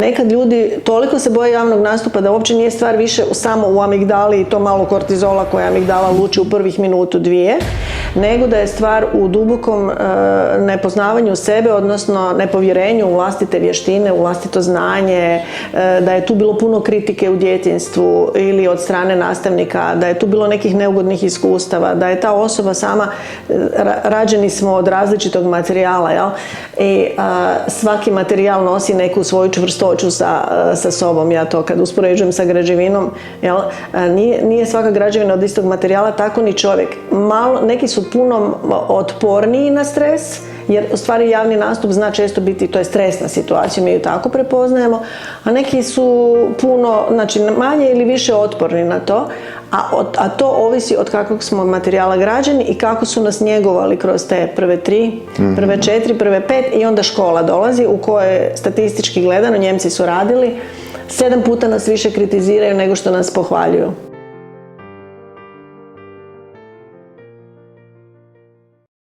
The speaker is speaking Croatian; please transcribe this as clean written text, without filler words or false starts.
Nekad ljudi toliko se boje javnog nastupa da uopće nije stvar više samo u amigdali i to malo kortizola koja amigdala luči u prvih minutu, dvije, nego da je stvar u dubokom nepoznavanju sebe, odnosno nepovjerenju u vlastite vještine, u vlastito znanje, da je tu bilo puno kritike u djetinjstvu ili od strane nastavnika, da je tu bilo nekih neugodnih iskustava, da je ta osoba sama, rađeni smo od različitog materijala, jel? I svaki materijal nosi neku svoju čvrstoću sa sobom. Ja to kad uspoređujem sa građevinom, jel? Nije svaka građevina od istog materijala, tako ni čovjek. Neki su puno otporniji na stres, jer u stvari javni nastup zna često biti, to je stresna situacija, mi ju tako prepoznajemo, a neki su puno, znači manje ili više otporni na to, a to ovisi od kakvog smo materijala građeni i kako su nas njegovali kroz te prve 3, prve 4, prve 5 i onda škola dolazi u kojoj statistički gledano, Njemci su radili, 7 puta nas više kritiziraju nego što nas pohvaljuju.